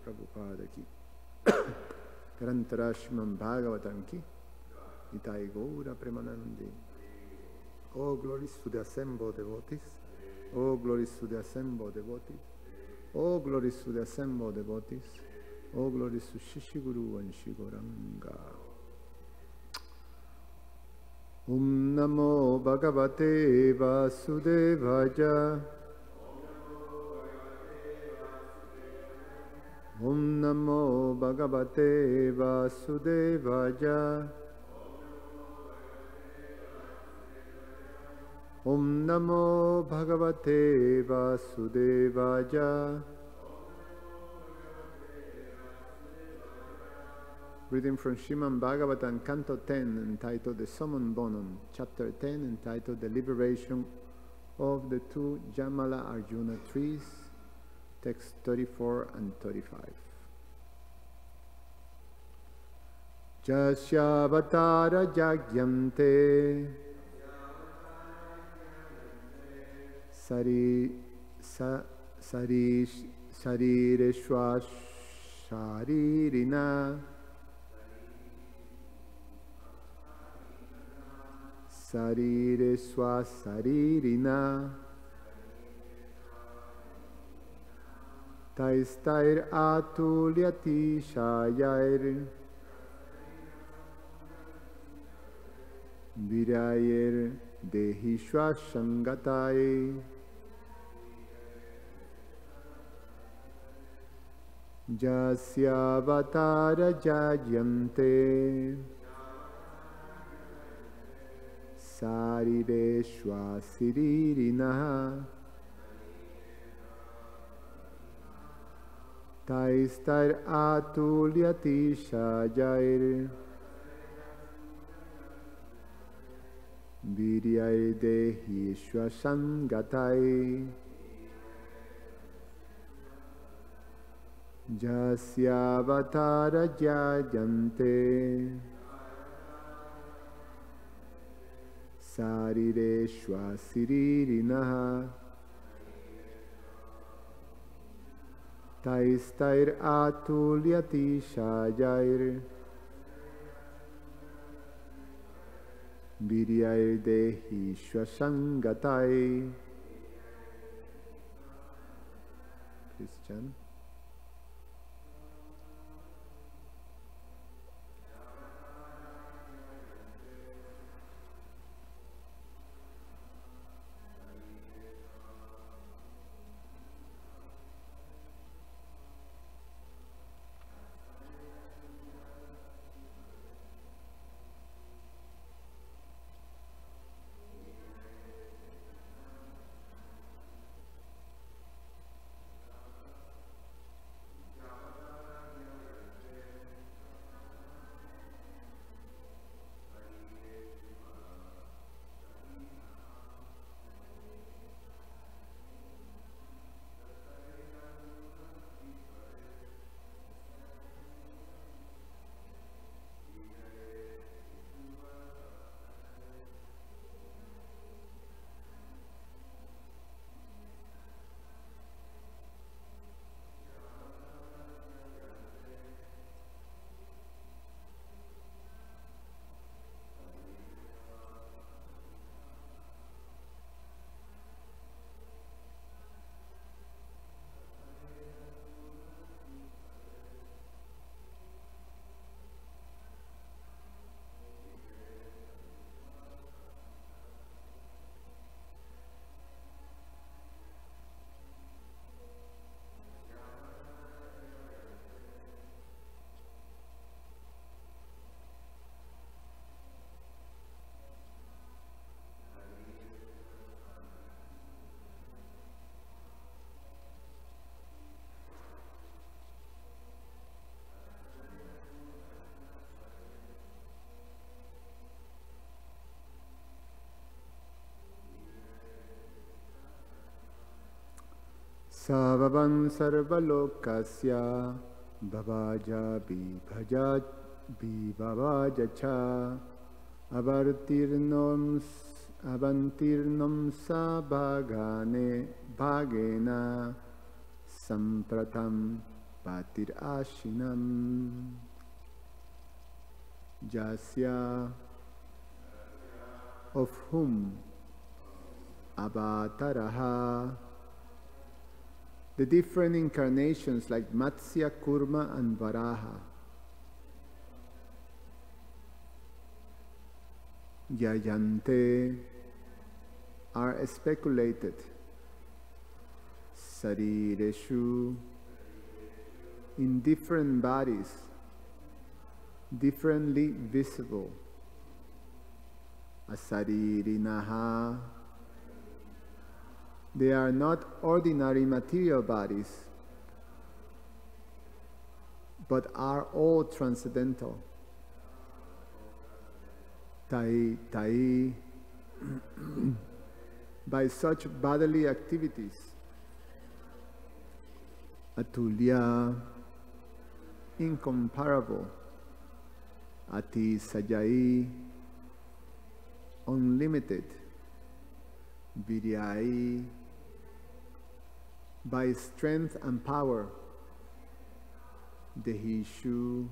Prabhupada ki. Grantara Srimadbhagavatam ki. Nitai Gaura Premanandi. Oh, glories to the assembled devotees. Oh, glories to the assembled devotees. Oh, glories to the assembled devotees. Oh, glories to Shishiguru and Shigoranga. Namo Bhagavate Vasudevaya. Namo Bhagavate Vasudevaya. Namo Bhagavate Vasudevaya. Reading from Srimadbhagavatam, Canto 10, entitled The Summon Bonum, Chapter 10, entitled The Liberation of the Two Jamala Arjuna Trees, text 34 and 35. Jasyavatara jagyante sarireshwa sharirina Sarireshwa saririna Taistair atulyati shayair Virayer dehishwa shangatai Jasyavatara jayante Sarireshwa siririnaha Taistar atulyati shajair Viryai dehi shwasangatai Jasyavatara jayante Sarireshwa siririnaha Taistair atulyati shajair Viryair dehi shwasangatai. Christian. Savavan sarvalokasya bhavaja vibhavaja cha avantirnom sabhagane bhagena sampratam patir ashinam jasya, of whom avataraha, the different incarnations like Matsya, Kurma and Varaha, yayante, are speculated, sarireshu, in different bodies, differently visible, asaririnaha, they are not ordinary material bodies, but are all transcendental. Tai, by such bodily activities, atulya, incomparable, ati sajai, unlimited, viryai, by strength and power, dehishu,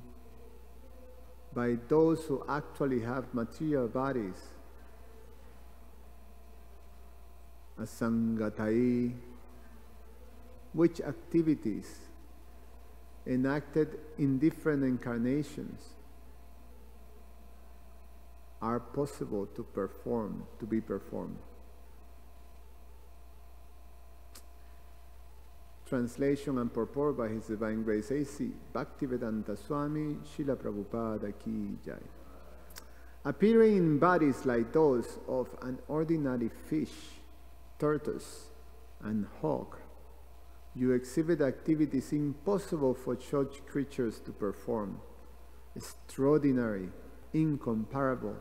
by those who actually have material bodies, asangatai, which activities enacted in different incarnations are possible to be performed. Translation and purport by His Divine Grace A.C. Bhaktivedanta Swami Srila Prabhupada Ki Jai. Appearing in bodies like those of an ordinary fish, tortoise, and hawk, you exhibit activities impossible for such creatures to perform. Extraordinary, incomparable,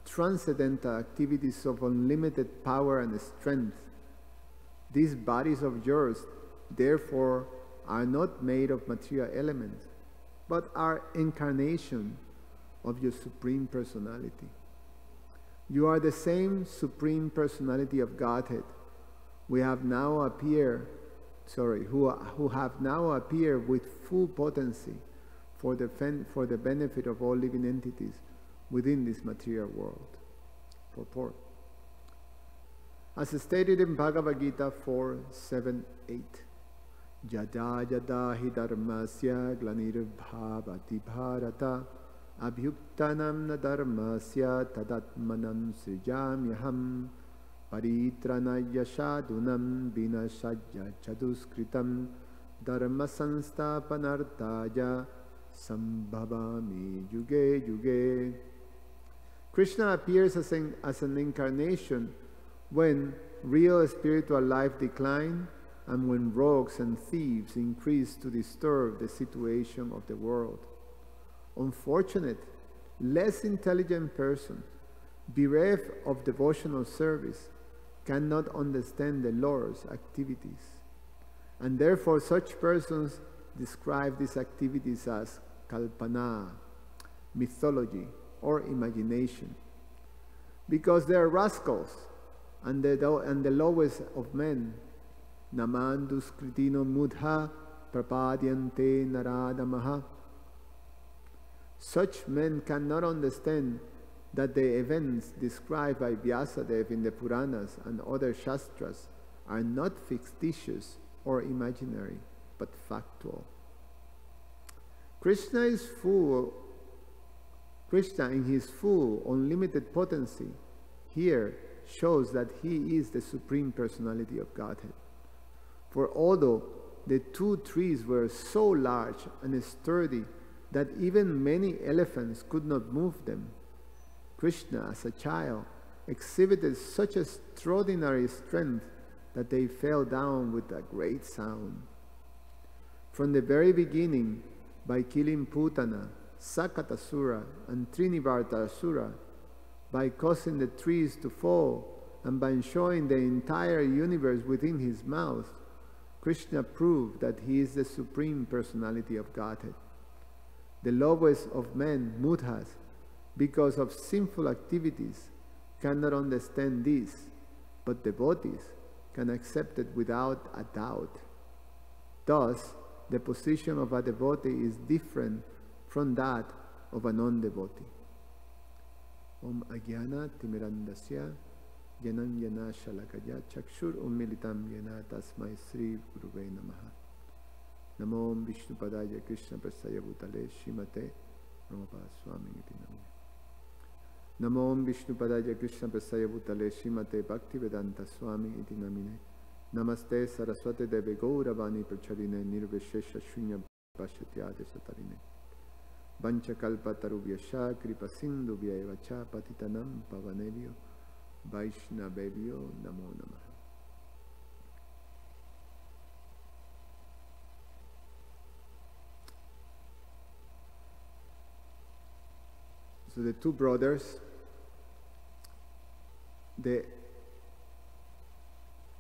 transcendental activities of unlimited power and strength. These bodies of yours, therefore, are not made of material elements, but are incarnation of your Supreme Personality. You are the same Supreme Personality of Godhead, who have now appeared with full potency for the benefit of all living entities within this material world. Purport. As stated in Bhagavad Gita 4:7-8, Yada yada hi dharmasya glanirabhavati bharata abhyuktanam na dharmasya tadatmanam srijamyaham paritranaya sadunam vinasajya chaduskritam dharma sanstapanartaya sambhavami yuge yuge. Krishna appears as an incarnation when real spiritual life declines and when rogues and thieves increase to disturb the situation of the world. Unfortunate, less intelligent persons, bereft of devotional service, cannot understand the Lord's activities. And therefore such persons describe these activities as kalpana, mythology, or imagination. Because they are rascals and the lowest of men, namandus kritino mudha prapadyante naradamaha. Such men cannot understand that the events described by Vyasadeva in the Puranas and other Shastras are not fictitious or imaginary, but factual. Krishna in his full, unlimited potency here shows that he is the Supreme Personality of Godhead. For although the two trees were so large and sturdy that even many elephants could not move them, Krishna, as a child, exhibited such extraordinary strength that they fell down with a great sound. From the very beginning, by killing Putana, Sakatasura, and Trinivartasura, by causing the trees to fall, and by showing the entire universe within his mouth, Krishna proved that he is the Supreme Personality of Godhead. The lowest of men, mudhas, because of sinful activities, cannot understand this, but devotees can accept it without a doubt. Thus, the position of a devotee is different from that of a non-devotee. Om Agyana Timirandasya Yanam Yana Shalakaya Chakshur Ummilitam Yana Tasmai Sri Guruve Namaha. Namo Vishnu Padaya Krishna Prasaya Bhutale Shrimate Prabhupada Swami Iti Namine. Namo Vishnu Padaya Krishna Prasaya Bhutale Shrimate Bhaktivedanta Swami Iti Namine. Namaste Saraswati Deve Gauravani Pracharine Nirveshesha Shunya Pashatyade Satarine. Vancha Kalpa Tarubhyasha Kripa Sindhu Vyaevacha Patitanam Pavanebhyo Vaishnavebhyo Namo Namaha. So the two brothers,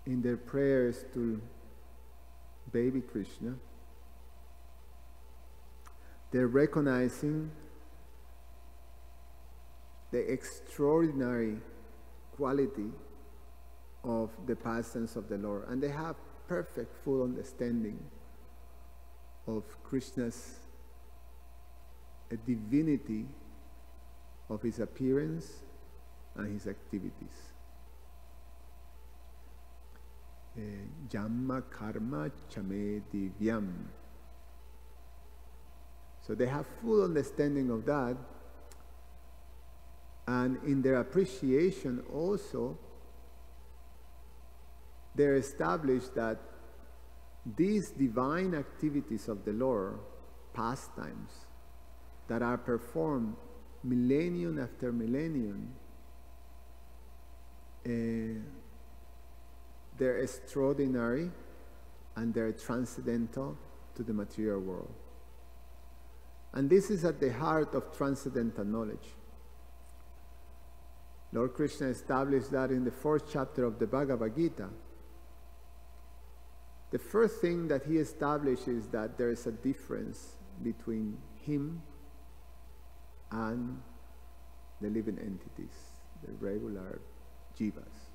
in their prayers to baby Krishna, they're recognizing the extraordinary quality of the pastimes of the Lord, and they have perfect, full understanding of Krishna's divinity, of his appearance and his activities. Jamma karma chame divyam. So they have full understanding of that, and in their appreciation also, they're established that these divine activities of the Lord, pastimes, that are performed millennium after millennium, they're extraordinary and they're transcendental to the material world. And this is at the heart of transcendental knowledge. Lord Krishna established that in the 4th chapter of the Bhagavad Gita. The first thing that he established is that there is a difference between him and the living entities, the regular jivas.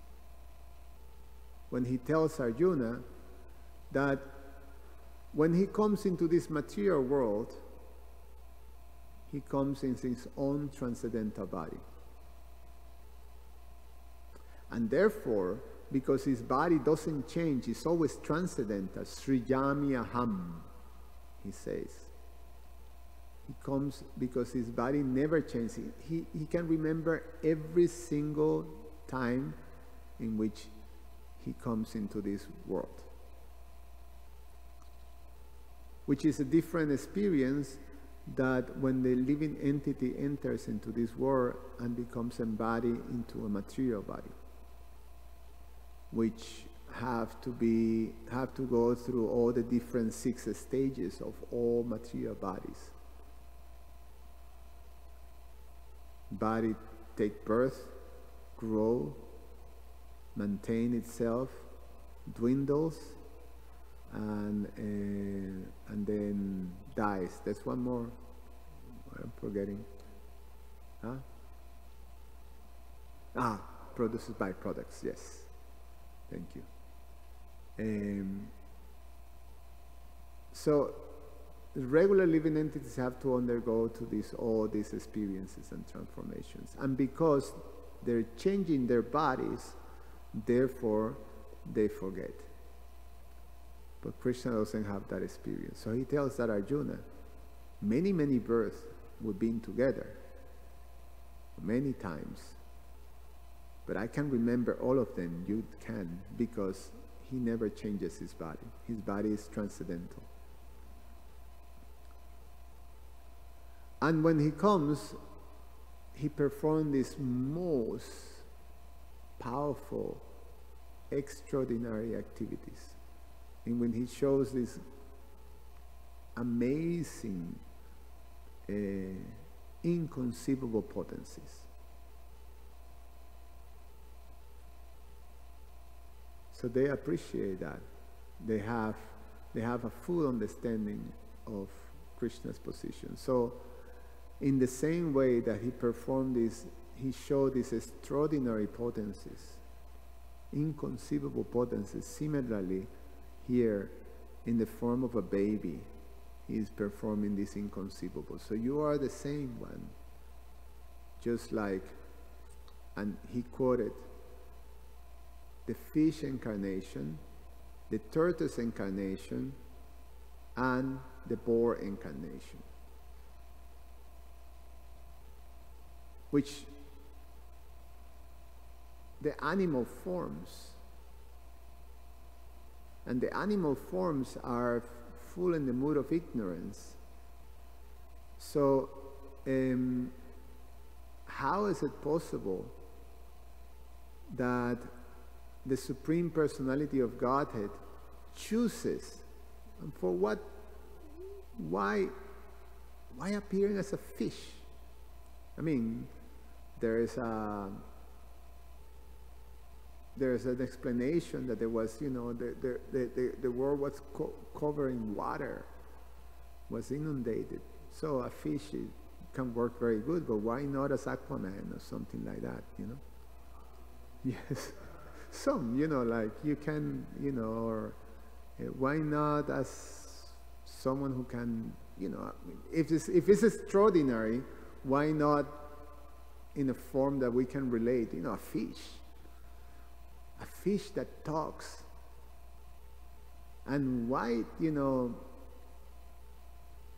When he tells Arjuna that when he comes into this material world, he comes in his own transcendental body. And therefore, because his body doesn't change, it's always transcendental, Srijami Aham, he says. He comes because his body never changes. He can remember every single time in which he comes into this world, which is a different experience that when the living entity enters into this world and becomes embodied into a material body, which have to go through all the different 6 stages of all material bodies. Body take birth, grow, maintain itself, dwindles, and then dies. There's one more I'm forgetting. Produces byproducts. Yes, thank you. So the regular living entities have to undergo to all these experiences and transformations, and because they're changing their bodies, therefore they forget. But Krishna doesn't have that experience. So he tells that Arjuna, many births we've been together, many times, but I can remember all of them. You can, because he never changes his body. His body is transcendental. And when he comes, he performed these most powerful, extraordinary activities, in when he shows these amazing, inconceivable potencies. So they appreciate that. They have a full understanding of Krishna's position. So in the same way that he performed this, he showed these extraordinary potencies, inconceivable potencies. Similarly, here in the form of a baby, he is performing this inconceivable. So you are the same one. Just like, and he quoted the fish incarnation, the tortoise incarnation, and the boar incarnation. Which the animal forms, and the animal forms are full in the mood of ignorance. So how is it possible that the Supreme Personality of Godhead chooses, and for what, why appearing as a fish? I mean, there's an explanation that there was, the world was covered in water, was inundated. So a fish can work very good, but why not as Aquaman or something like that, Yes. Some, like you can, or why not as someone who can, if it's extraordinary, why not in a form that we can relate, a fish that talks. And why,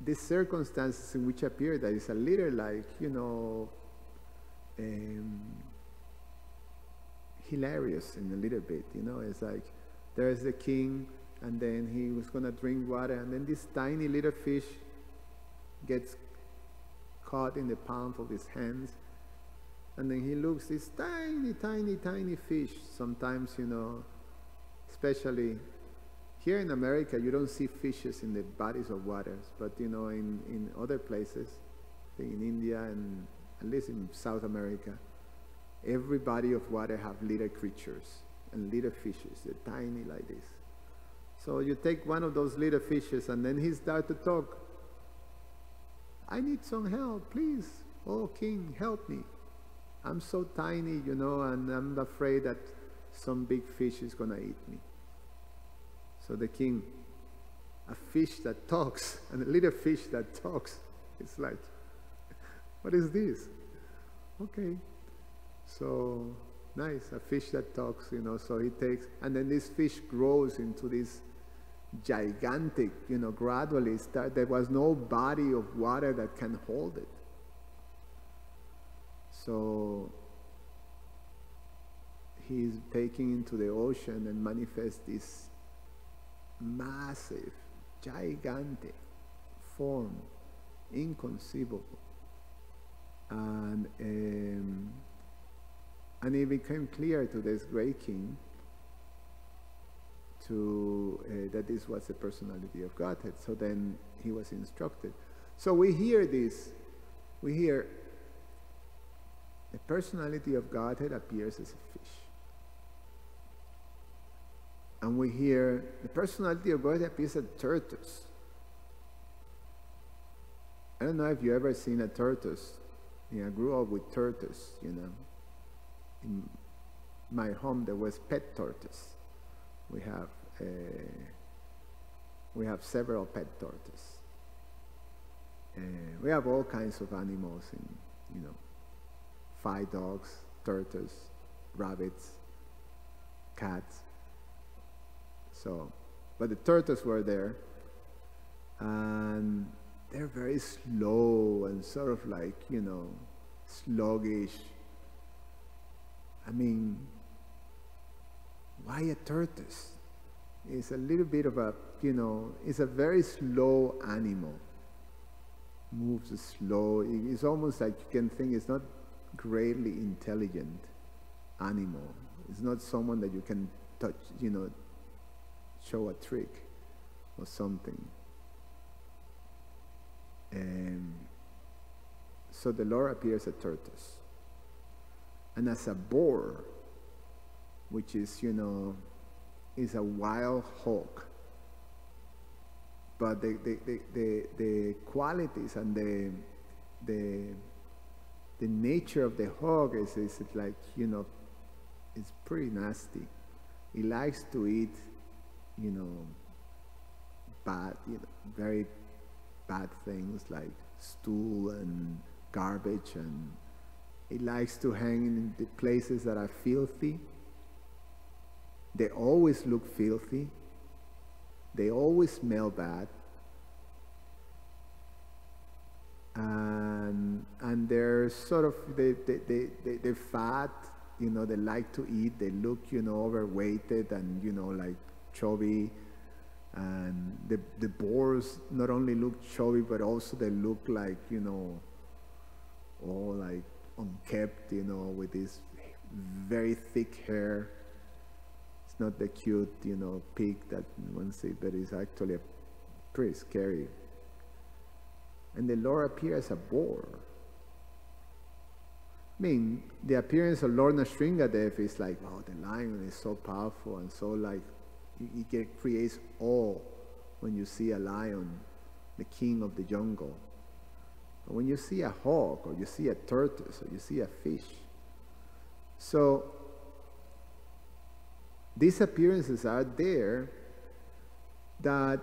these circumstances in which appear that is a little like, hilarious in a little bit, it's like there's the king, and then he was going to drink water, and then this tiny little fish gets caught in the palm of his hands, and then he looks, this tiny fish. Sometimes, especially here in America, you don't see fishes in the bodies of waters, but in other places, in India and at least in South America, every body of water have little creatures and little fishes. They're tiny like this. So you take one of those little fishes, and then he starts to talk. I need some help, please. Oh, king, help me. I'm so tiny, and I'm afraid that some big fish is going to eat me. So the king, a fish that talks and a little fish that talks, it's like, what is this? Okay. So nice, a fish that talks, so he takes, and then this fish grows into this gigantic, gradually there was no body of water that can hold it. So he's taken into the ocean and manifests this massive, gigantic form, inconceivable. And it became clear to this great king that this was the personality of Godhead. So then he was instructed. So we hear this. We hear the personality of Godhead appears as a fish. And we hear the personality of Godhead appears as a tortoise. I don't know if you've ever seen a tortoise. I grew up with tortoise, In my home there was pet tortoise. We have several pet tortoises. We have all kinds of animals, in 5 dogs, tortoises, rabbits, cats. So, but the tortoises were there, and they're very slow and sort of like, sluggish. I mean, why a tortoise? It's a little bit of a, it's a very slow animal. Moves slow. It's almost like you can think it's not greatly intelligent animal. It's not someone that you can touch, show a trick or something. So the Lord appears as a tortoise. And as a boar, which is, is a wild hog. But the qualities and the nature of the hog is like, it's pretty nasty. He likes to eat, bad, very bad things like stool and garbage, and it likes to hang in the places that are filthy. They always look filthy. They always smell bad. And they're sort of, they're fat, they like to eat, they look, overweighted and, like chubby. And the boars not only look chubby, but also they look like, all like unkempt, with this very thick hair. It's not the cute, pig that one sees, but it's actually pretty scary. And the Lord appears as a boar. I mean, the appearance of Lord Nrsingadev is like, oh, the lion is so powerful and so like, it creates awe when you see a lion, the king of the jungle. But when you see a hawk, or you see a tortoise, or you see a fish. So, these appearances are there that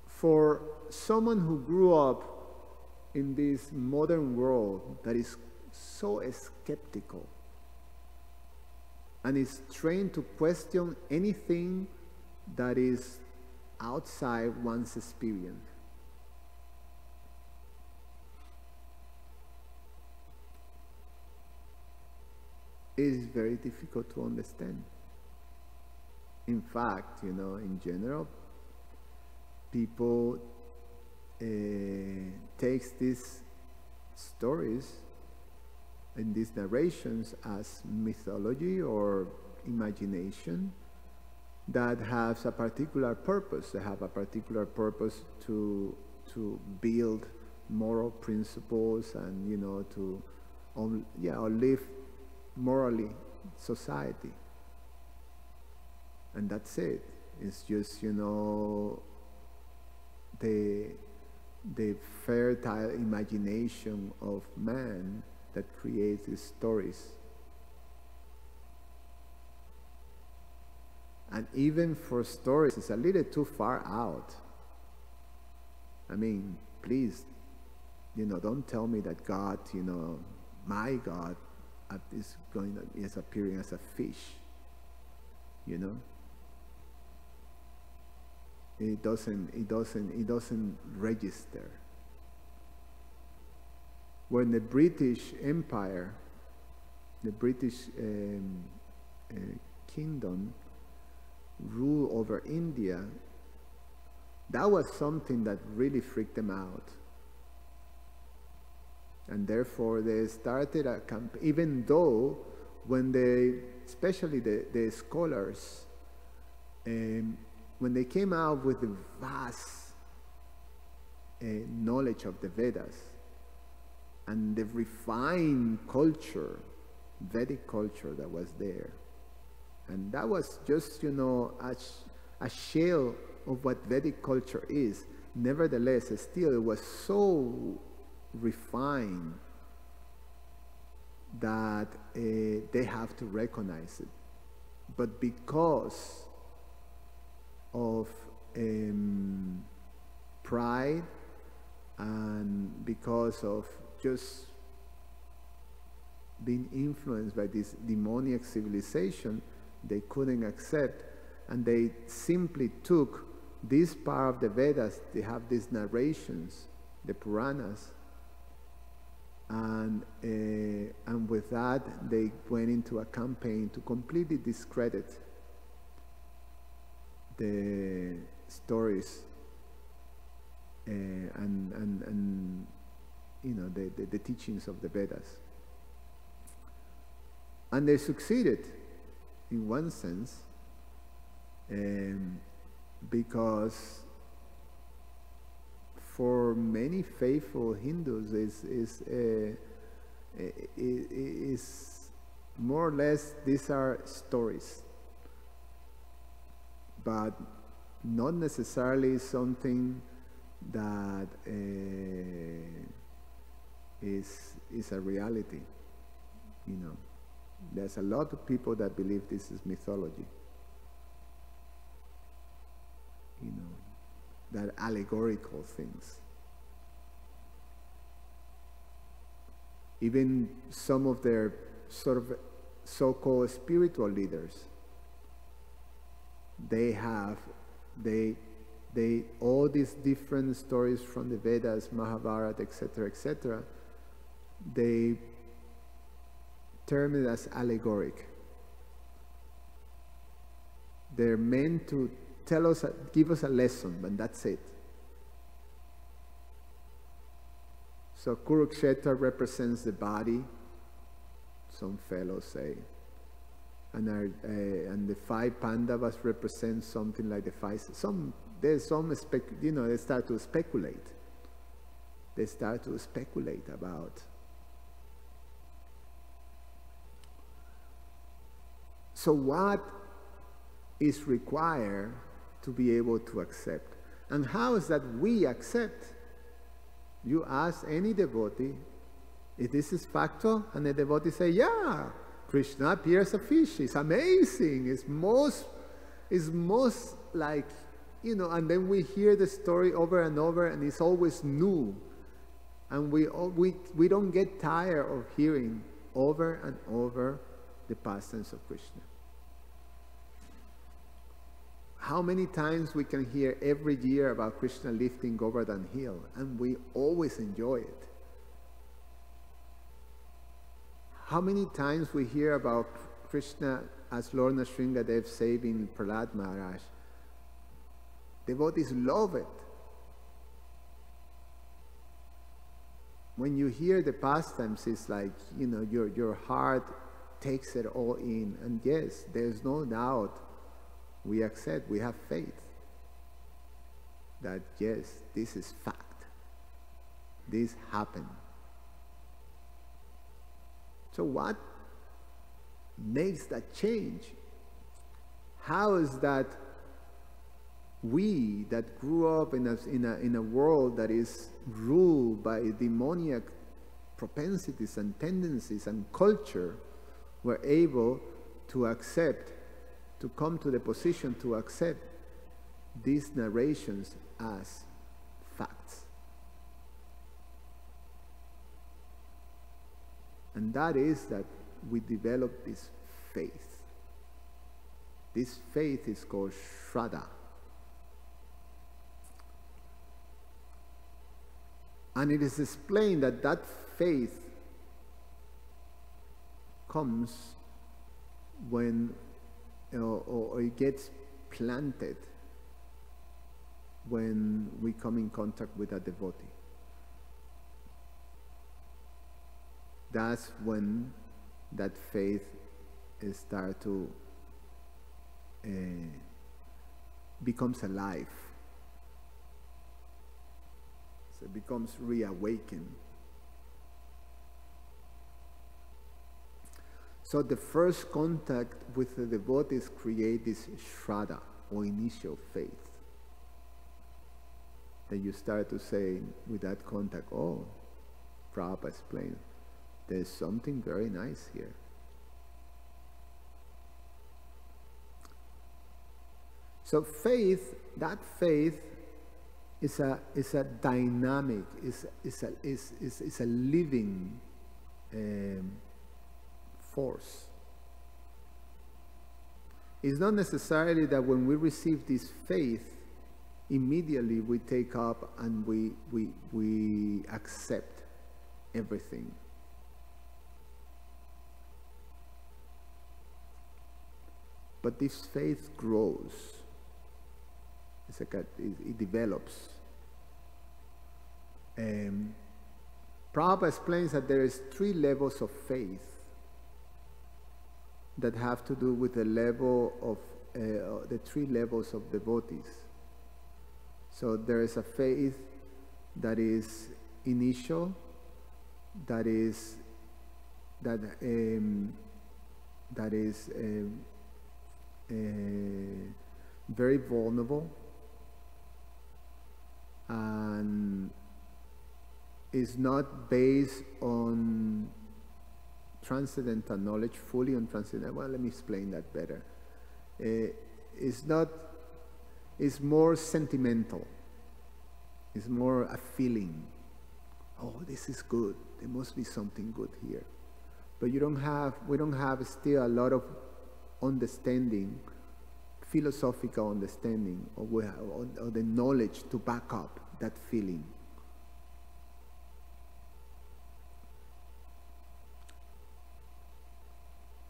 for someone who grew up in this modern world that is so skeptical and is trained to question anything that is outside one's experience, it is very difficult to understand. In fact, in general, people takes these stories and these narrations as mythology or imagination that has a particular purpose. They have a particular purpose to build moral principles and to live morally society. And that's it. It's just the fertile imagination of man that creates these stories. And even for stories, it's a little too far out. I mean, please, don't tell me that God, my God, is appearing as a fish. It doesn't register. When the British Empire, the British kingdom ruled over India, that was something that really freaked them out. And therefore they started a campaign, even though when especially the scholars, when they came out with the vast knowledge of the Vedas and the refined culture, Vedic culture that was there, and that was just a shell of what Vedic culture is. Nevertheless, still it was so refined that they have to recognize it. But because of pride and because of just being influenced by this demoniac civilization, they couldn't accept, and they simply took this part of the Vedas. They have these narrations, the Puranas, and with that they went into a campaign to completely discredit the stories and the teachings of the Vedas. And they succeeded in one sense, because for many faithful Hindus is more or less these are stories, but not necessarily something that is a reality. There's a lot of people that believe this is mythology. that allegorical things. Even some of their sort of so-called spiritual leaders, they all these different stories from the Vedas, Mahabharata, etc., they term it as allegoric. They're meant to tell us, give us a lesson, and that's it. So Kurukshetra represents the body, some fellows say, and the 5 Pandavas represent something like the 5. There's some they start to speculate. They start to speculate about. So what is required to be able to accept? And how is that we accept? You ask any devotee, if this is factual, and the devotee say, yeah, Krishna appears a fish. It's amazing. It's most like, and then we hear the story over and over, and it's always new. And we don't get tired of hearing over and over the past tense of Krishna. How many times we can hear every year about Krishna lifting Govardhan Hill, and we always enjoy it. How many times we hear about Krishna as Lord Nrsimhadev saving Prahlad Maharaj. Devotees love it. When you hear the pastimes, it's like, your heart takes it all in. And yes, there's no doubt, we accept, we have faith that yes, this is fact. This happened. So what makes that change? How is that we that grew up in a world that is ruled by demoniac propensities and tendencies and culture were able to accept, to come to the position to accept these narrations as facts? And that is that we develop this faith. This faith is called Shraddha. And it is explained that that faith comes when, or it gets planted when we come in contact with a devotee. That's when that faith starts to becomes alive. So it becomes reawakened. So the first contact with the devotees create this Shraddha, or initial faith. Then you start to say with that contact, oh, Prabhupada explained, there's something very nice here. So faith, that faith is a dynamic, is a living force. It's not necessarily that when we receive this faith, immediately we take up and we accept everything. But this faith grows. It's like it develops. Prabhupada explains that there is 3 levels of faith that have to do with the level of the 3 levels of devotees. So there is a faith that is initial, that is very vulnerable, and is not based on transcendental knowledge, fully on transcendental. Well, let me explain that better. It is more sentimental. It's more a feeling. Oh, this is good. There must be something good here. But we don't have still a lot of understanding, philosophical understanding, or the knowledge to back up that feeling.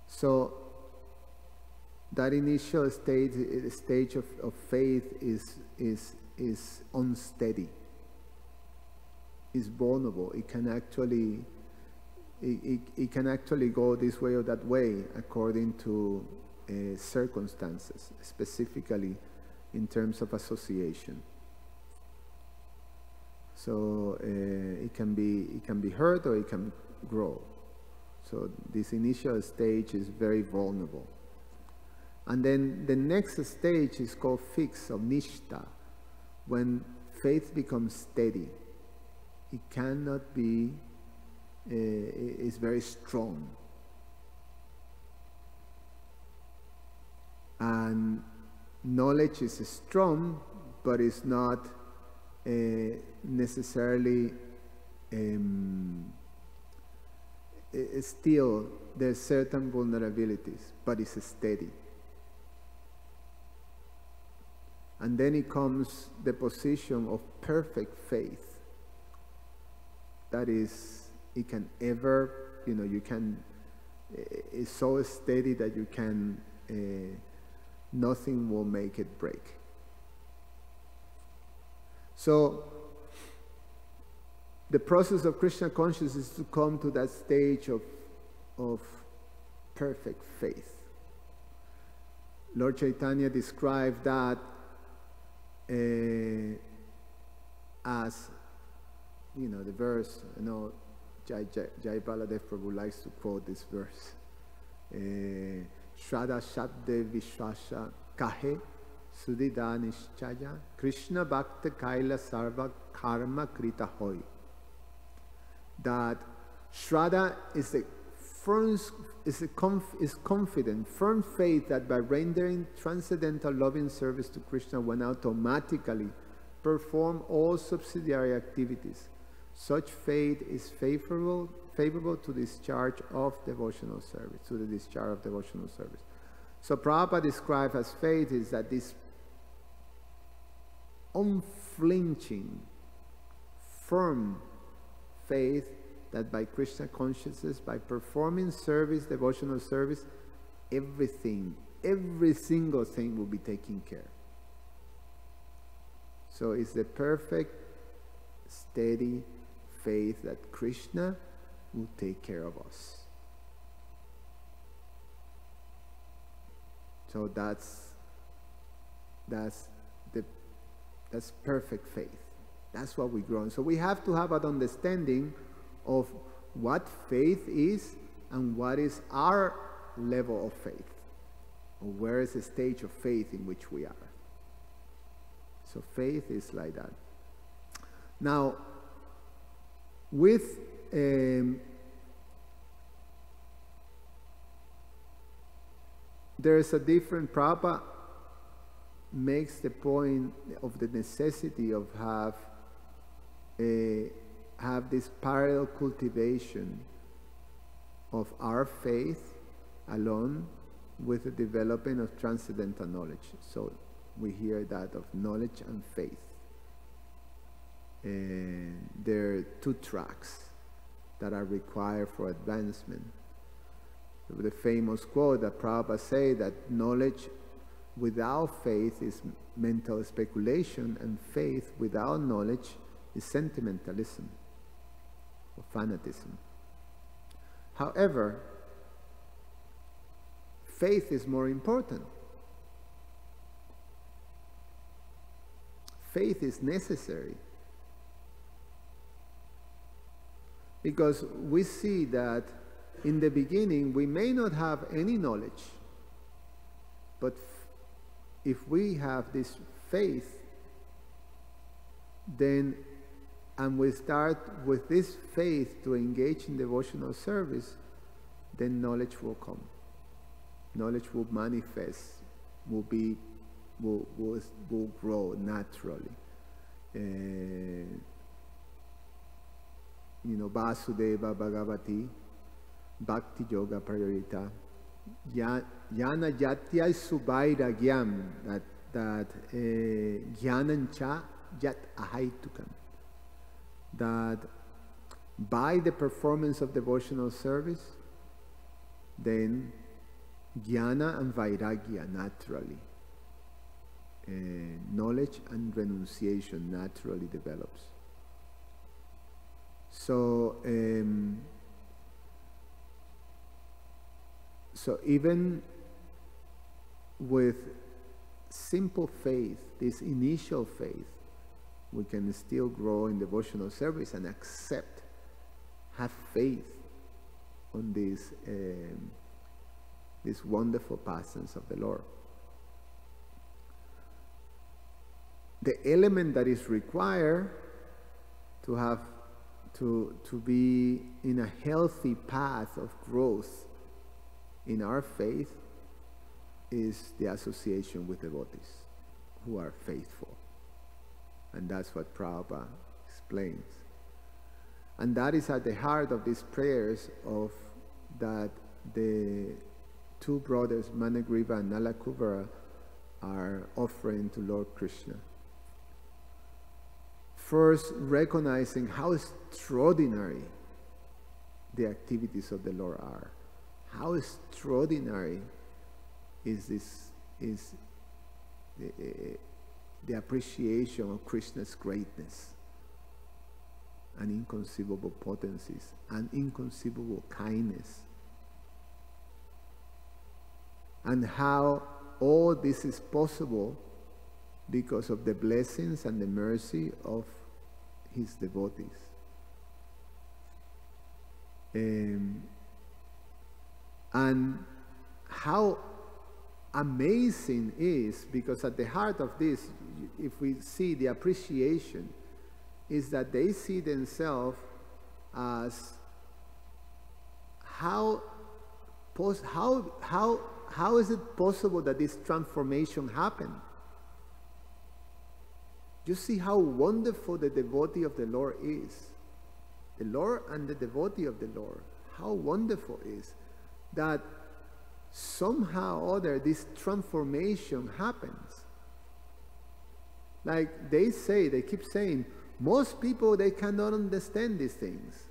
So that initial stage of faith is unsteady, is vulnerable. It can actually go this way or that way according to circumstances, specifically in terms of association. So it can be hurt or it can grow. So this initial stage is very vulnerable. And then the next stage is called fixed or nishta, when faith becomes steady. It cannot be, it's very strong. And knowledge is strong, but it's not necessarily, still there's certain vulnerabilities, but it's steady. And then it comes the position of perfect faith. That is, it can ever, it's so steady that you can, nothing will make it break. So, the process of Krishna consciousness is to come to that stage of perfect faith. Lord Chaitanya described that as, the verse, Jai Baladev Prabhu likes to quote this verse. Shraddha Shabde Vishwasha Kahe Sudhida Nishchaya Krishna Bhakta Kaila Sarva Karma Krita Hoy. That Shraddha is confident, firm faith that by rendering transcendental loving service to Krishna, one automatically perform all subsidiary activities. Such faith is favorable to discharge of devotional service, to the discharge of devotional service. So Prabhupada described as faith is that this unflinching, firm faith that by Krishna consciousness, by performing service, devotional service, everything, every single thing will be taken care. So it's the perfect, steady faith that Krishna will take care of us. So that's perfect faith. That's what we grow in. So we have to have an understanding of what faith is and what is our level of faith, or where is the stage of faith in which we are. So faith is like that. Now, with there is a different, Prabhupada makes the point of the necessity of have this parallel cultivation of our faith along with the development of transcendental knowledge. So we hear that of knowledge and faith. And there are two tracks that are required for advancement. The famous quote that Prabhupada say that knowledge without faith is mental speculation, and faith without knowledge is sentimentalism or fanatism. However, faith is more important. Faith is necessary because we see that in the beginning we may not have any knowledge, but if we have this faith, then and we start with this faith to engage in devotional service, then knowledge will come. Knowledge will manifest, will be will grow naturally. Vasudeva Bhagavati Bhakti Yoga Priorita Jnana Jatya Suvairagyam, that Jnanancha Jat Ahaitukam, that by the performance of devotional service, then Jnana and Vairagya naturally, knowledge and renunciation naturally develops. So even with simple faith, this initial faith, we can still grow in devotional service and have faith on this wonderful presence of the Lord. The element that is required to be in a healthy path of growth in our faith is the association with devotees who are faithful. And that's what Prabhupada explains. And that is at the heart of these prayers that the two brothers, Managriva and Nalakuvara, are offering to Lord Krishna. First, recognizing how extraordinary the activities of the Lord are. How extraordinary is the appreciation of Krishna's greatness and inconceivable potencies and inconceivable kindness, and how all this is possible because of the blessings and the mercy of his devotees. And how amazing is, because at the heart of this, if we see the appreciation, is that they see themselves as how is it possible that this transformation happened? You see how wonderful the devotee of the Lord is. The Lord and the devotee of the Lord. How wonderful is that somehow or other this transformation happens. Like they keep saying, most people, they cannot understand these things.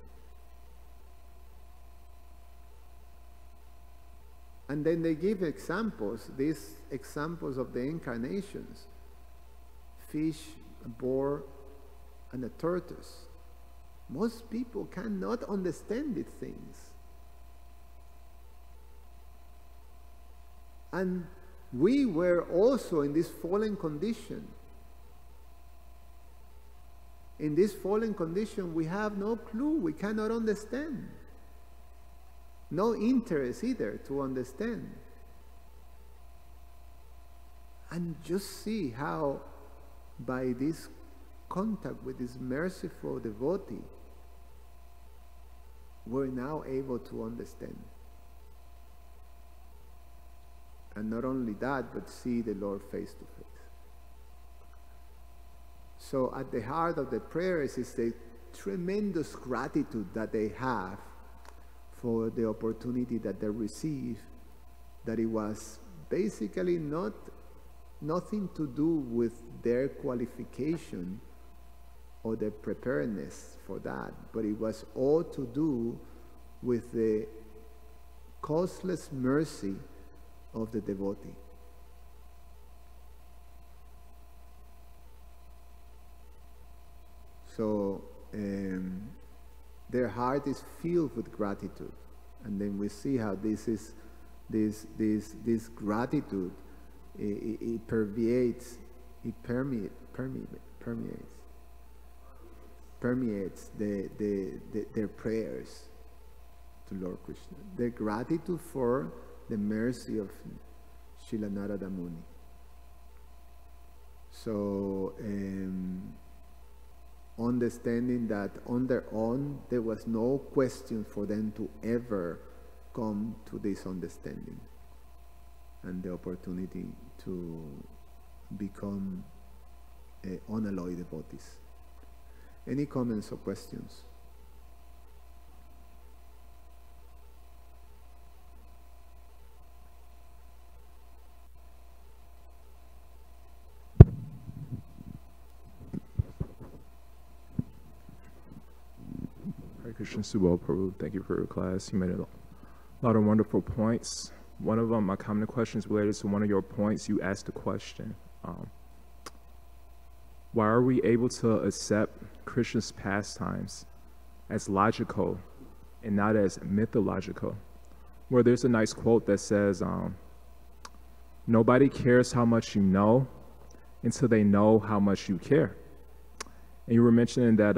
And then they give examples, these examples of the incarnations. Fish, a boar, and a tortoise. Most people cannot understand these things. And we were also in this fallen condition. In this fallen condition, we have no clue, we cannot understand. No interest either to understand. And just see how by this contact with this merciful devotee, we're now able to understand. And not only that, but see the Lord face to face. So at the heart of the prayers is the tremendous gratitude that they have for the opportunity that they receive, that it was basically nothing to do with their qualification or their preparedness for that, but it was all to do with the causeless mercy of the devotee. So their heart is filled with gratitude, and then we see how this gratitude it permeates their prayers to Lord Krishna. Their gratitude for the mercy of Srila Narada Muni. So understanding that on their own there was no question for them to ever come to this understanding and the opportunity to become unalloyed devotees. Any comments or questions? H.G Subal, prabhu, thank you for your class. You made a lot of wonderful points. One of them, my common question is related to one of your points. You asked the question, why are we able to accept Krishna's pastimes as logical and not as mythological? Where there's a nice quote that says, nobody cares how much you know until they know how much you care. And you were mentioning that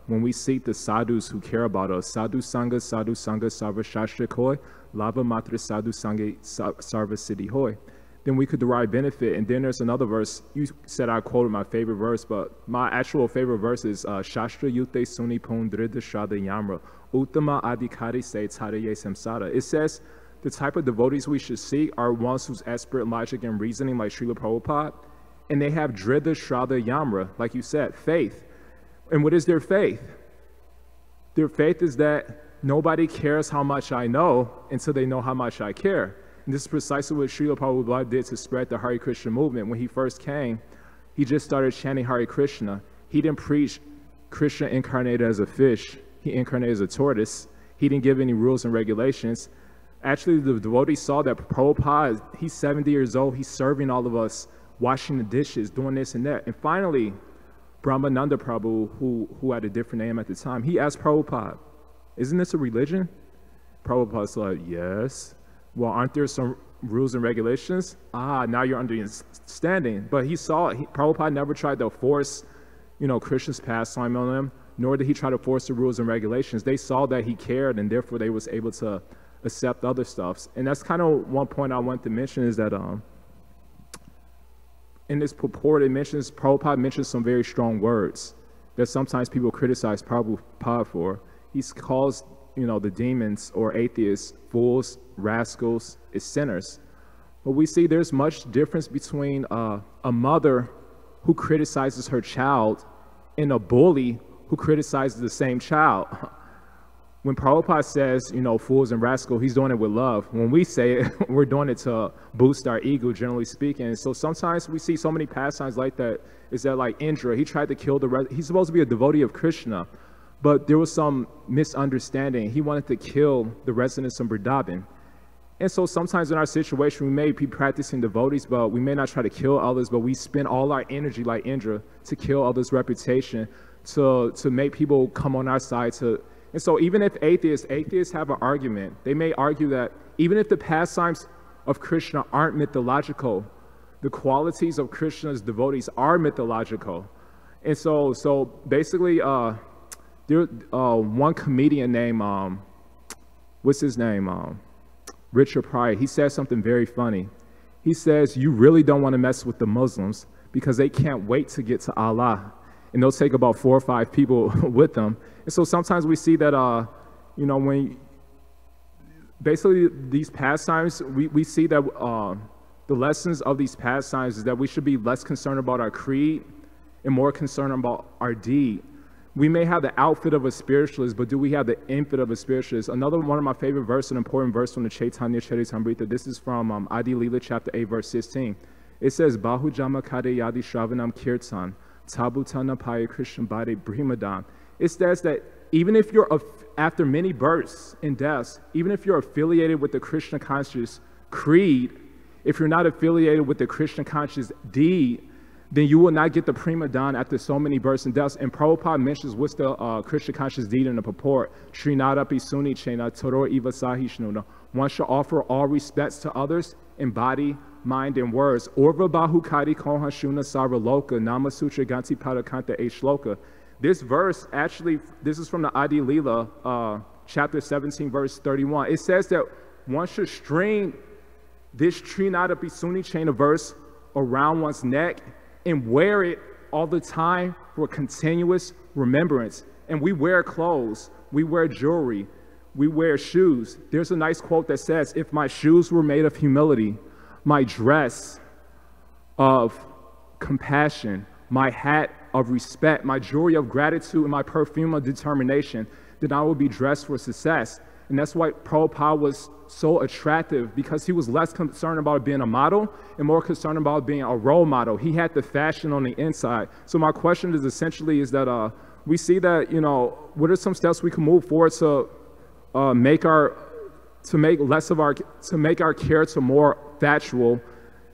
when we seek the sadhus who care about us, sadhu sangha, sarva shastra koi, lava matra sadhu sangha, sarva siddhi hoy, then we could derive benefit. And then there's another verse. You said I quoted my favorite verse, but my actual favorite verse is Shastra yute suni pon drida shada yamra, uttama adhikari se taraye samsara. It says the type of devotees we should seek are ones whose expert logic and reasoning, like Srila Prabhupada, and they have drida shraddha yamra, like you said, faith. And what is their faith? Their faith is that nobody cares how much I know until they know how much I care. And this is precisely what Srila Prabhupada did to spread the Hare Krishna movement. When he first came, he just started chanting Hare Krishna. He didn't preach Krishna incarnated as a fish. He incarnated as a tortoise. He didn't give any rules and regulations. Actually, the devotees saw that Prabhupada, he's 70 years old, he's serving all of us, washing the dishes, doing this and that. And finally, Brahmananda Prabhu, who had a different name at the time, he asked Prabhupada, isn't this a religion? Prabhupada's like, yes. Well, aren't there some rules and regulations? Now you're understanding. But he saw, Prabhupada never tried to force, Krishna's pastime on them, nor did he try to force the rules and regulations. They saw that he cared, and therefore they was able to accept other stuffs. And that's kind of one point I want to mention is that in this purport, Prabhupada mentions some very strong words that sometimes people criticize Prabhupada for. He calls, the demons or atheists fools, rascals, as sinners. But we see there's much difference between a mother who criticizes her child and a bully who criticizes the same child. When Prabhupada says, fools and rascals, he's doing it with love. When we say it, we're doing it to boost our ego, generally speaking. So sometimes we see so many pastimes like that. Is that like Indra? He tried to kill he's supposed to be a devotee of Krishna, but there was some misunderstanding. He wanted to kill the residents of Vrindavan. And so sometimes in our situation, we may be practicing devotees, but we may not try to kill others, but we spend all our energy like Indra to kill others' reputation, to make people come on our side. And so even if atheists have an argument, they may argue that even if the pastimes of Krishna aren't mythological, the qualities of Krishna's devotees are mythological. And so basically, one comedian named, what's his name? Richard Pryor, he says something very funny. He says, you really don't want to mess with the Muslims because they can't wait to get to Allah. And they'll take about 4 or 5 people with them. And so sometimes we see that, when basically these pastimes, we see that the lessons of these pastimes is that we should be less concerned about our creed and more concerned about our deed. We may have the outfit of a spiritualist, but do we have the input of a spiritualist? Another one of my favorite verses, an important verse from the Chaitanya Charitamrita, this is from Adi Leela chapter 8, verse 16. It says, Bahu Jama Kade Yadi Shravanam Kirtan, Tabutana Paya Krishna Bade Brimadam. It says that even if you're, after many births and deaths, even if you're affiliated with the Krishna conscious creed, if you're not affiliated with the Krishna conscious deed, then you will not get the prima donna after so many births and deaths. And Prabhupada mentions what's the Krishna conscious deed in the purport. Srinadapi Suni Chena Toror Eva Sahishnuna. One should offer all respects to others in body, mind, and words. Orva Bahu Kadi Koha Shuna Sara Loka Nama Sutra Ganti Padakanta E Shloka. This verse, actually, this is from the Adi Leela, chapter 17, verse 31. It says that one should string this Trinadapi Suni chain of verse around one's neck and wear it all the time for continuous remembrance. And we wear clothes, we wear jewelry, we wear shoes. There's a nice quote that says, if my shoes were made of humility, my dress of compassion, my hat of respect, my jewelry of gratitude, and my perfume of determination, then I will be dressed for success. And that's why Prabhupada was so attractive, because he was less concerned about being a model and more concerned about being a role model. He had the fashion on the inside. So my question is essentially is that we see that, you know, what are some steps we can move forward to make our character more factual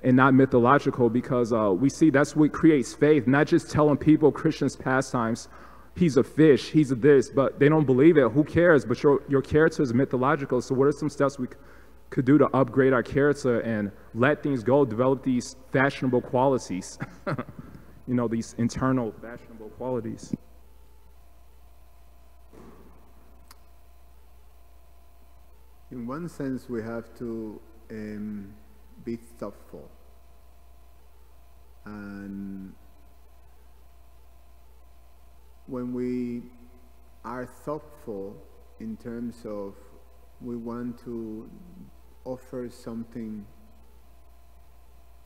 and not mythological, because we see that's what creates faith, not just telling people Krishna's pastimes, he's a fish, he's a this, but they don't believe it. Who cares? But your character is mythological. So what are some steps we could do to upgrade our character and let things go, develop these fashionable qualities, you know, these internal fashionable qualities? In one sense, we have to be thoughtful, and when we are thoughtful in terms of we want to offer something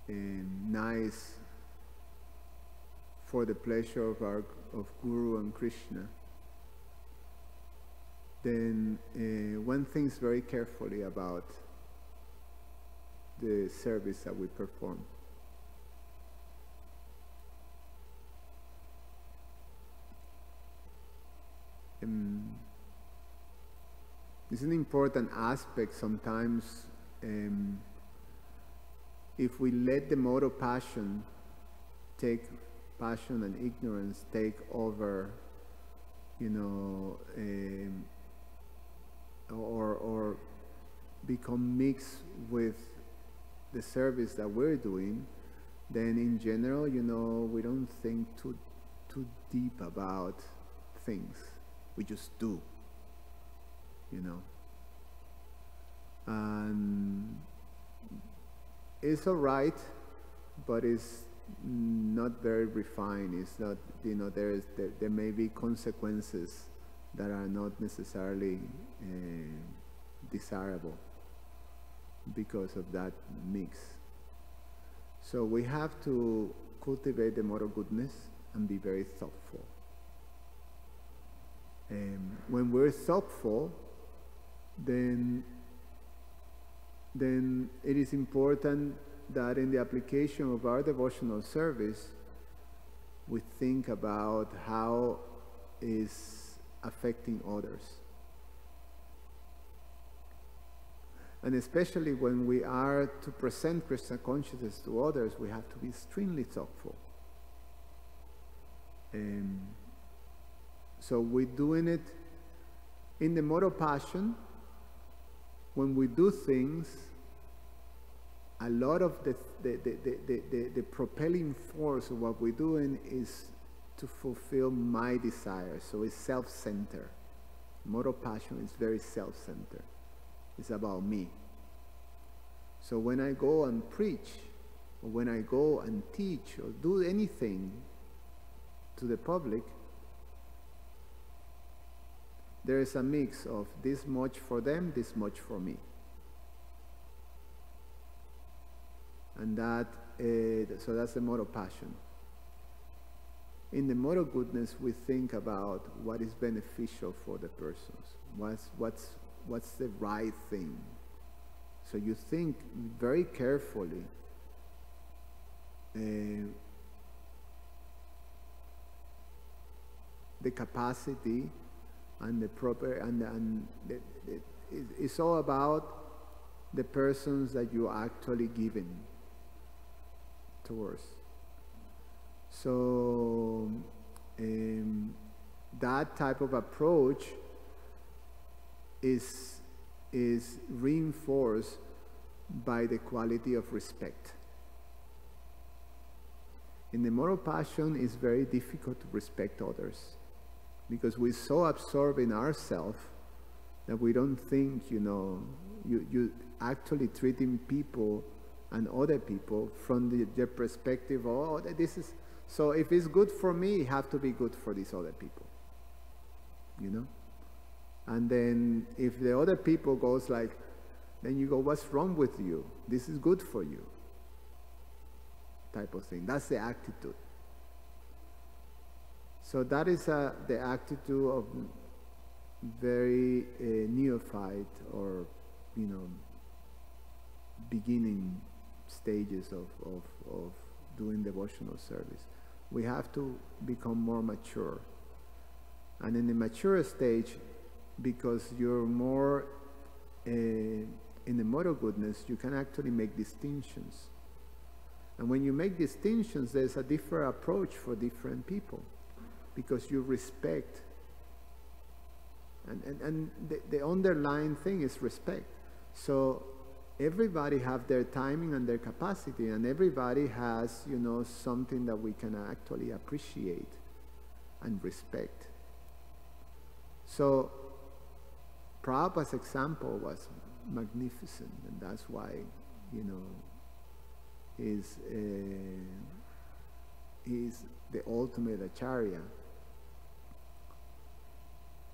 nice for the pleasure of Guru and Krishna, then one thinks very carefully about the service that we perform. It's an important aspect sometimes. If we let the mode of passion and ignorance take over, you know, or become mixed with the service that we're doing, then in general, you know, we don't think too deep about things. We just do, you know. And it's all right, but it's not very refined. It's not, you know, there may be consequences that are not necessarily desirable because of that mix. So we have to cultivate the moral goodness and be very thoughtful. When we're thoughtful, then it is important that in the application of our devotional service, we think about how is affecting others. And especially when we are to present Krishna consciousness to others, we have to be extremely thoughtful. So we're doing it in the mode of passion. When we do things, a lot of the propelling force of what we're doing is to fulfill my desires. So it's self-centered. Mode of passion is very self-centered. It's about me. So when I go and preach, or when I go and teach, or do anything to the public, there is a mix of this much for them, this much for me. And that, so that's the mode of passion. In the mode of goodness, we think about what is beneficial for the persons. What's the right thing? So you think very carefully the capacity and the proper it's all about the persons that you are actually giving towards. So that type of approach is reinforced by the quality of respect. In the moral passion, it's very difficult to respect others because we're so absorbed in ourselves that we don't think, you know, you actually treating people and other people from their perspective. Oh, this is so. If it's good for me, it has to be good for these other people. You know. And then if the other people goes like, then you go, what's wrong with you? This is good for you. type of thing. That's the attitude. So that is the attitude of very neophyte, or beginning stages of doing devotional service. We have to become more mature. And in the mature stage, because you're more in the moral goodness, you can actually make distinctions. And when you make distinctions, there's a different approach for different people, because you respect. And the underlying thing is respect. So everybody have their timing and their capacity, and everybody has, something that we can actually appreciate and respect. So Prabhupada's example was magnificent, and that's why, he's the ultimate acharya.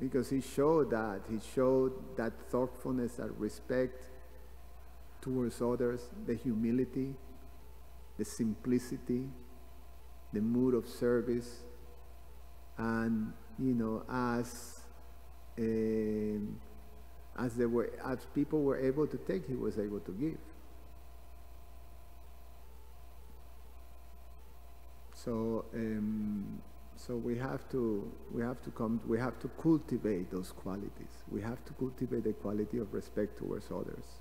Because he showed that thoughtfulness, that respect towards others, the humility, the simplicity, the mood of service, and as people were able to take, he was able to give. So we have to cultivate those qualities. We have to cultivate the quality of respect towards others.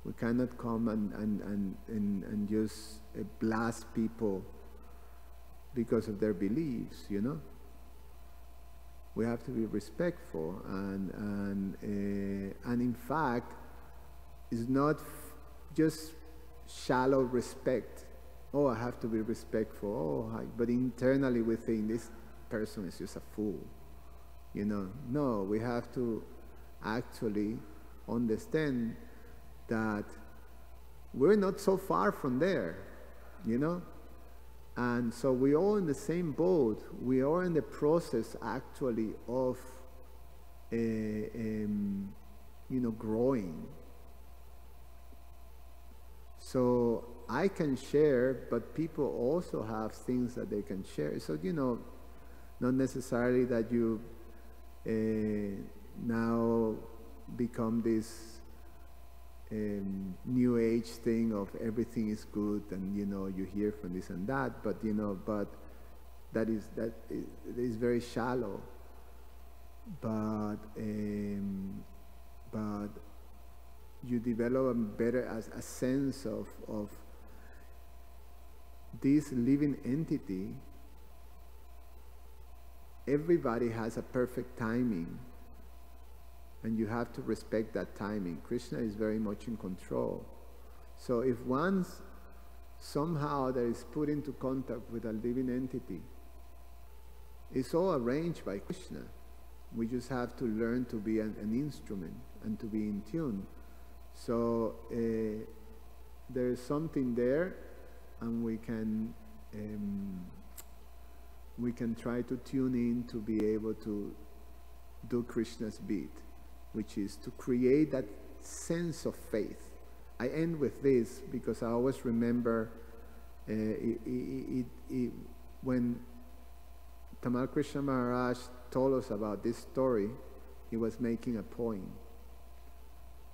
We cannot come and just blast people because of their beliefs, We have to be respectful, and in fact, it's not just shallow respect. Oh, I have to be respectful. But internally we think this person is just a fool. No, we have to actually understand that we're not so far from there, And so we're all in the same boat. We are in the process actually of, growing. So I can share, but people also have things that they can share. So, not necessarily that you now become this new age thing of everything is good, and you hear from this and that, but but that is very shallow. But you develop a sense of this living entity. Everybody has a perfect timing, and you have to respect that timing. Krishna is very much in control. So if once somehow that is put into contact with a living entity, it's all arranged by Krishna. We just have to learn to be an instrument and to be in tune. So there is something there, and we can try to tune in to be able to do Krishna's beat, which is to create that sense of faith. I end with this because I always remember when Tamal Krishna Maharaj told us about this story, he was making a point.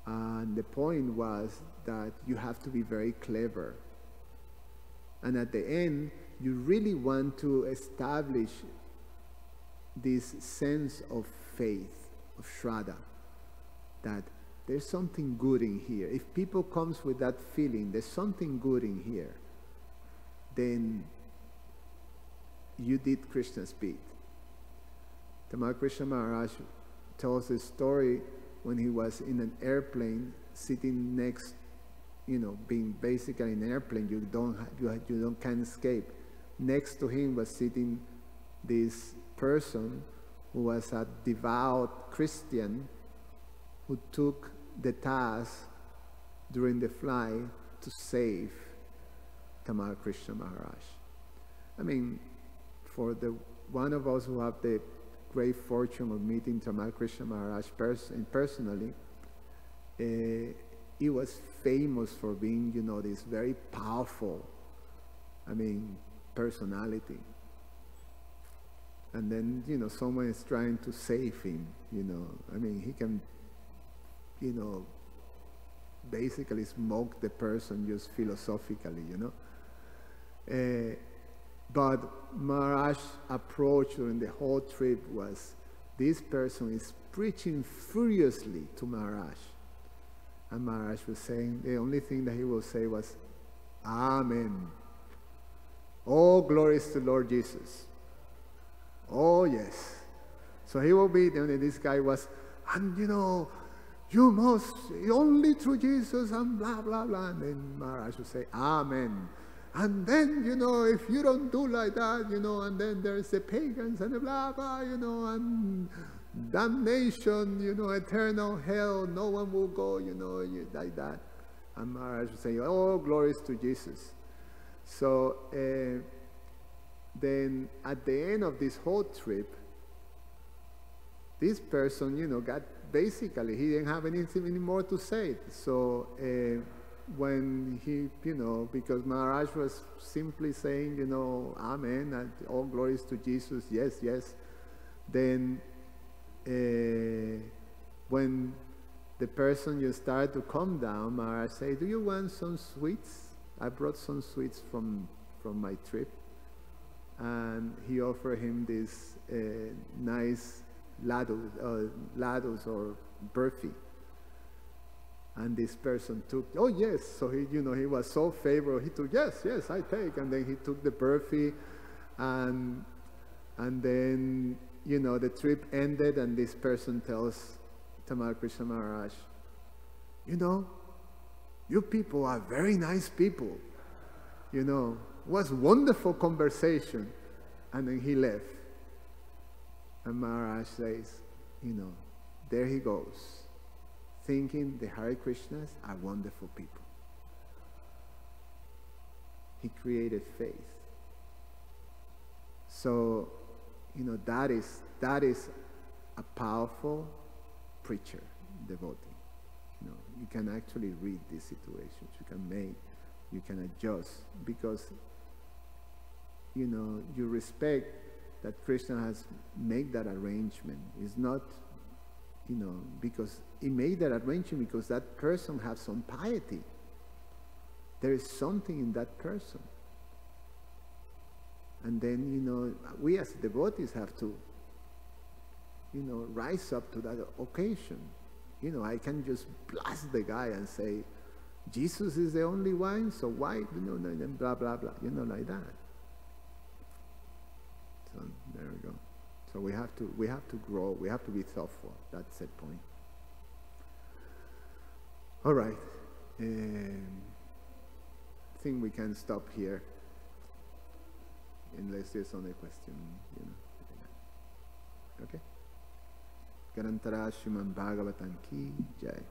And the point was that you have to be very clever. And at the end, you really want to establish this sense of faith, of Shraddha, that there's something good in here. If people comes with that feeling, there's something good in here, then you did Krishna's beat. Tamal Krishna Maharaj tells a story when he was in an airplane, sitting next, being basically in an airplane, you can't escape. Next to him was sitting this person who was a devout Christian who took the task during the flight to save Tamal Krishna Maharaj. I mean, for the one of us who have the great fortune of meeting Tamal Krishna Maharaj personally, he was famous for being, this very powerful I mean, personality. And then, someone is trying to save him, I mean, he can, basically smoke the person just philosophically, But Maharaj's approach during the whole trip was, this person is preaching furiously to Maharaj. And Maharaj was saying, the only thing that he will say was, Amen. All glories to Lord Jesus. Oh, yes. So he will be, this guy was, and you must, only through Jesus, and blah, blah, blah. And then Maharaj would say, Amen. And then, if you don't do like that, and then there's the pagans and the blah, blah, and damnation, eternal hell, no one will go, like that. And Maharaj would say, oh, glories to Jesus. So then at the end of this whole trip, this person, got basically, he didn't have anything anymore to say. So when he, because Maharaj was simply saying, Amen, and all glories to Jesus, yes, yes. Then when the person you start to come down, Maharaj say, do you want some sweets? I brought some sweets from my trip. And he offered him this nice ladus or burfi. And this person took, oh yes, so he, he was so favorable. He took, yes, yes, I take. And then he took the burfi, and then, the trip ended, and this person tells Tamal Krishna Maharaj, you people are very nice people. It was wonderful conversation. And then he left. And Maharaj says, there he goes, thinking the Hare Krishnas are wonderful people. He created faith. So, that is a powerful preacher, devotee. You can actually read these situations. You can adjust, because, you respect that Krishna has made that arrangement. It's not, because he made that arrangement because that person has some piety. There is something in that person. And then, we as devotees have to, rise up to that occasion. I can just blast the guy and say, Jesus is the only one, so why, and blah, blah, blah, like that. So there we go. So we have to grow, we have to be thoughtful. That's the point. All right. I think we can stop here. Unless there's only question, Okay? Garantara Srimadbhagavatam ki jai.